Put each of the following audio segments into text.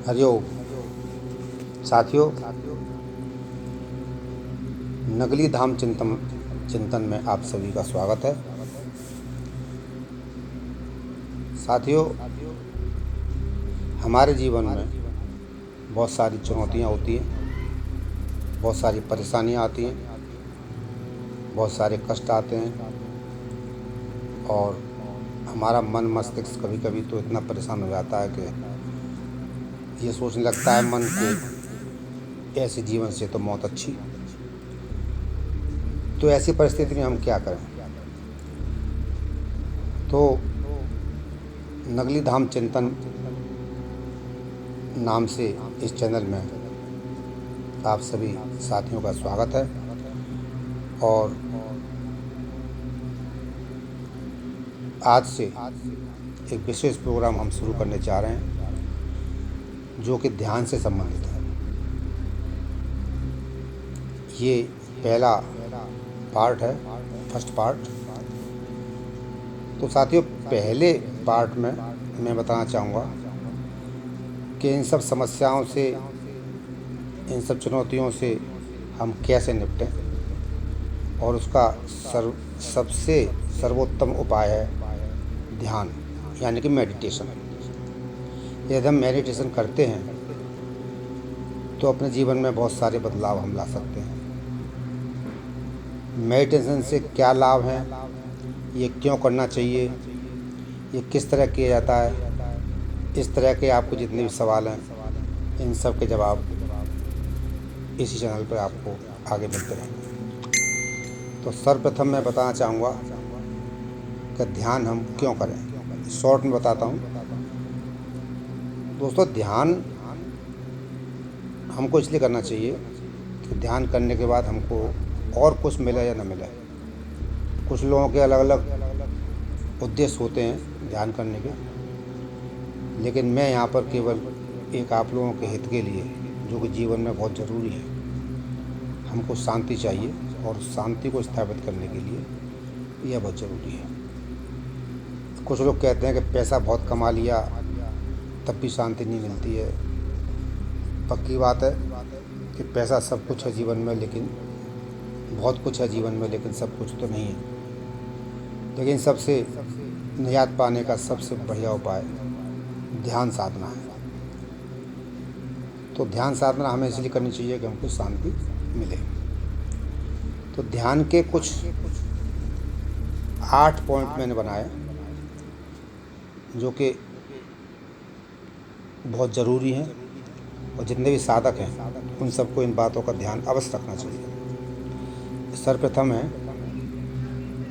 हरिओम साथियों, नगली धाम चिंतन में आप सभी का स्वागत है। साथियों, हमारे जीवन में बहुत सारी चुनौतियाँ होती हैं, बहुत सारी परेशानियाँ आती हैं, बहुत सारे कष्ट आते हैं और हमारा मन मस्तिष्क कभी कभी तो इतना परेशान हो जाता है कि ये सोचने लगता है मन के ऐसे जीवन से तो मौत अच्छी। तो ऐसी परिस्थिति में हम क्या करें? तो नगली धाम चिंतन नाम से इस चैनल में आप सभी साथियों का स्वागत है और आज से एक विशेष प्रोग्राम हम शुरू करने जा रहे हैं जो कि ध्यान से संबंधित है। ये पहला पार्ट है, फर्स्ट पार्ट। तो साथियों, पहले पार्ट में मैं बताना चाहूँगा कि इन सब समस्याओं से, इन सब चुनौतियों से हम कैसे निपटें और उसका सबसे सर्वोत्तम उपाय है ध्यान, यानी कि मेडिटेशन। यदि हम मेडिटेशन करते हैं तो अपने जीवन में बहुत सारे बदलाव हम ला सकते हैं। मेडिटेशन से क्या लाभ हैं, ये क्यों करना चाहिए, ये किस तरह किया जाता है, इस तरह के आपको जितने भी सवाल हैं, इन सब के जवाब इसी चैनल पर आपको आगे मिलते रहेंगे। तो सर्वप्रथम मैं बताना चाहूँगा कि ध्यान हम क्यों करें। शॉर्ट में बताता हूँ दोस्तों। ध्यान हमको इसलिए करना चाहिए कि ध्यान करने के बाद हमको और कुछ मिले या न मिले। कुछ लोगों के अलग अलग उद्देश्य होते हैं ध्यान करने के, लेकिन मैं यहाँ पर केवल एक आप लोगों के हित के लिए, जो कि जीवन में बहुत ज़रूरी है, हमको शांति चाहिए और शांति को स्थापित करने के लिए यह बहुत ज़रूरी है। कुछ लोग कहते हैं कि पैसा बहुत कमा लिया तब भी शांति नहीं मिलती है। पक्की बात है कि पैसा सब कुछ है जीवन में, लेकिन बहुत कुछ है जीवन में, लेकिन सब कुछ तो नहीं है। लेकिन सबसे निजात पाने का सबसे बढ़िया उपाय ध्यान साधना है। तो ध्यान साधना हमें इसलिए करनी चाहिए कि हमको शांति मिले। तो ध्यान के कुछ 8 पॉइंट मैंने बनाए जो कि बहुत ज़रूरी हैं और जितने भी साधक हैं उन सबको इन बातों का ध्यान अवश्य रखना चाहिए। सर्वप्रथम है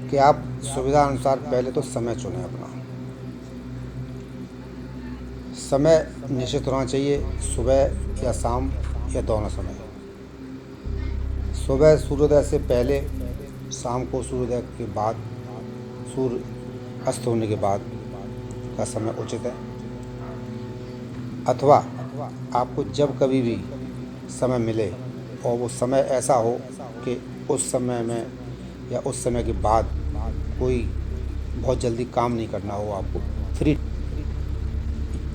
कि आप सुविधा अनुसार पहले तो समय चुनें। अपना समय निश्चित होना चाहिए, सुबह या शाम या दोनों समय। सुबह सूर्योदय से पहले, शाम को सूर्योदय के बाद, सूर्य अस्त होने के बाद का समय उचित है। अथवा आपको जब कभी भी समय मिले और वो समय ऐसा हो कि उस समय में या उस समय के बाद कोई बहुत जल्दी काम नहीं करना हो, आपको फ्री,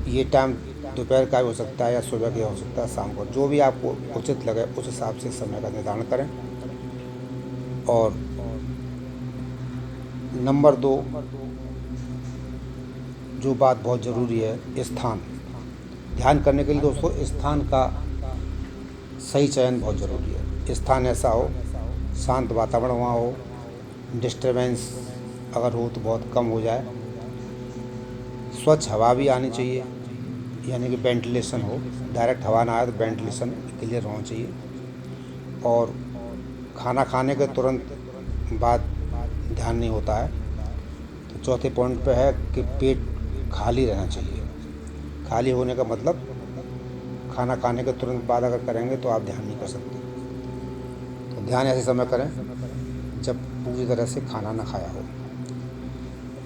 ये टाइम दोपहर का हो सकता है या सुबह का हो सकता है, शाम को, जो भी आपको उचित लगे उस हिसाब से समय का निर्धारण करें। और नंबर 2, जो बात बहुत ज़रूरी है, स्थान। ध्यान करने के लिए दोस्तों स्थान का सही चयन बहुत ज़रूरी है। स्थान ऐसा हो, शांत वातावरण वहाँ हो, डिस्टरबेंस अगर हो तो बहुत कम हो जाए, स्वच्छ हवा भी आनी चाहिए, यानी कि वेंटिलेशन हो, डायरेक्ट हवा ना आए तो वेंटिलेशन क्लियर होना चाहिए। और खाना खाने के तुरंत बाद ध्यान नहीं होता है। तो चौथे पॉइंट पे है कि पेट खाली रहना चाहिए। खाली होने का मतलब खाना खाने के तुरंत बाद अगर करेंगे तो आप ध्यान नहीं कर सकते। तो ध्यान ऐसे समय करें जब पूरी तरह से खाना ना खाया हो।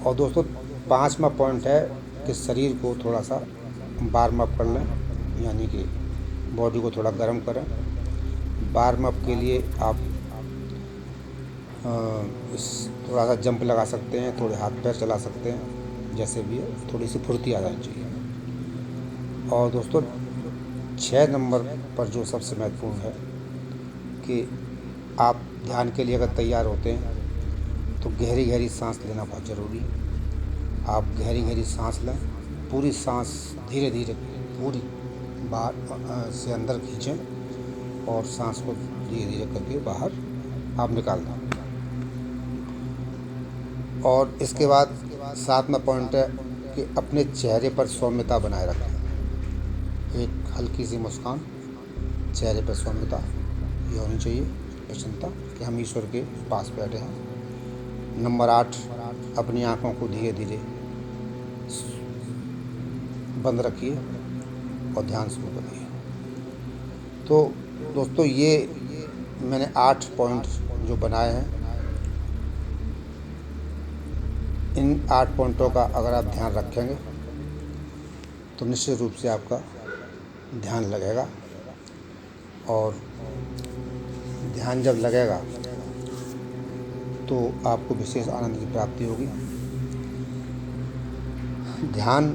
और दोस्तों 5वां पॉइंट है कि शरीर को थोड़ा सा वार्म अप कर लें, यानी कि बॉडी को थोड़ा गर्म करें। वार्म अप के लिए आप इस थोड़ा सा जंप लगा सकते हैं, थोड़े हाथ पैर चला सकते हैं, जैसे भी है, थोड़ी सी फुर्ती आ जानी चाहिए। और दोस्तों 6 नंबर पर जो सबसे महत्वपूर्ण है कि आप ध्यान के लिए अगर तैयार होते हैं तो गहरी गहरी सांस लेना बहुत ज़रूरी है। आप गहरी गहरी सांस लें, पूरी सांस धीरे धीरे पूरी बाहर से अंदर खींचें और सांस को धीरे धीरे करके बाहर आप निकाल दें। और इसके बाद 7वां पॉइंट है कि अपने चेहरे पर सौम्यता बनाए रखें। एक हल्की सी मुस्कान, चेहरे पर सौम्यता ये होनी चाहिए, प्रसन्नता कि हम ईश्वर के पास बैठे हैं। नंबर 8, अपनी आँखों को धीरे धीरे बंद रखिए और ध्यान शुरू करिए। तो दोस्तों, ये मैंने 8 पॉइंट जो बनाए हैं, इन 8 पॉइंटों का अगर आप ध्यान रखेंगे तो निश्चित रूप से आपका ध्यान लगेगा। और ध्यान जब लगेगा तो आपको विशेष आनंद की प्राप्ति होगी। ध्यान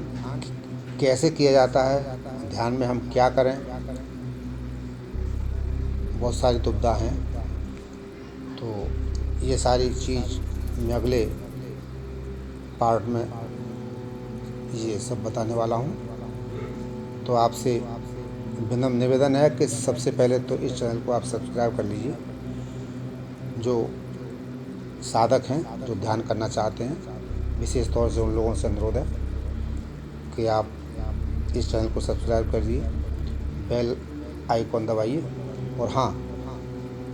कैसे किया जाता है, ध्यान में हम क्या करें, बहुत सारी दुविधा हैं। तो ये सारी चीज़ मैं अगले पार्ट में ये सब बताने वाला हूँ। तो आपसे विनम्र निवेदन है कि सबसे पहले तो इस चैनल को आप सब्सक्राइब कर लीजिए। जो साधक हैं, जो ध्यान करना चाहते हैं, विशेष तौर से उन लोगों से अनुरोध है कि आप इस चैनल को सब्सक्राइब कर दिए, बेल आइकॉन दबाइए। और हाँ,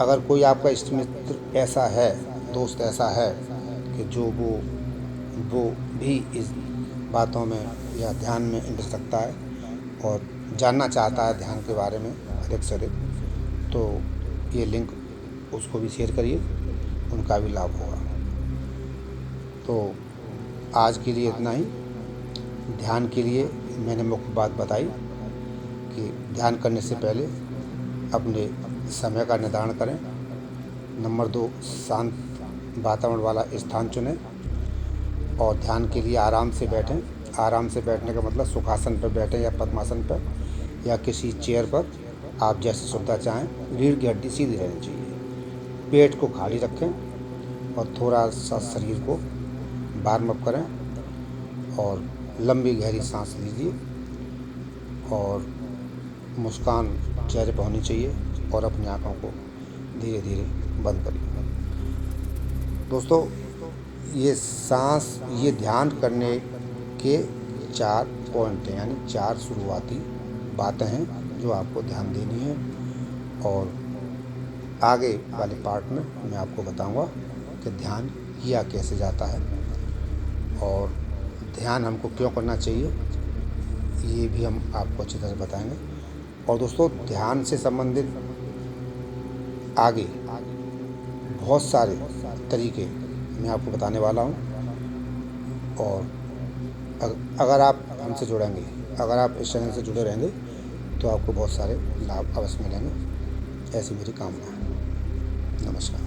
अगर कोई आपका इष्ट मित्र ऐसा है, दोस्त ऐसा है कि जो वो भी इस बातों में या ध्यान में इंटरेस्ट रखता है और जानना चाहता है ध्यान के बारे में अधिक से अधिक, तो ये लिंक उसको भी शेयर करिए, उनका भी लाभ होगा। तो आज के लिए इतना ही। ध्यान के लिए मैंने मुख्य बात बताई कि ध्यान करने से पहले अपने समय का निर्धारण करें। नंबर 2, शांत वातावरण वाला स्थान चुनें और ध्यान के लिए आराम से बैठें। आराम से बैठने का मतलब सुखासन पर बैठें या पद्मासन पर या किसी चेयर पर, आप जैसी सुविधा चाहें। रीढ़ की हड्डी सीधी रहनी चाहिए। पेट को खाली रखें और थोड़ा सा शरीर को वार्म अप करें और लंबी गहरी सांस लीजिए और मुस्कान चेहरे पर होनी चाहिए और अपनी आँखों को धीरे धीरे बंद करिए। दोस्तों, ये ध्यान करने के 4 पॉइंट हैं, यानी 4 शुरुआती बातें हैं जो आपको ध्यान देनी है। और आगे वाले पार्ट में मैं आपको बताऊंगा कि ध्यान किया कैसे जाता है और ध्यान हमको क्यों करना चाहिए, ये भी हम आपको अच्छी तरह बताएंगे। और दोस्तों, ध्यान से संबंधित आगे बहुत सारे तरीके मैं आपको बताने वाला हूँ। और अगर आप हमसे जुड़ेंगे, अगर आप इस चैनल से जुड़े रहेंगे तो आपको बहुत सारे लाभ अवश्य मिलेंगे, ऐसी मेरी कामना है। नमस्कार।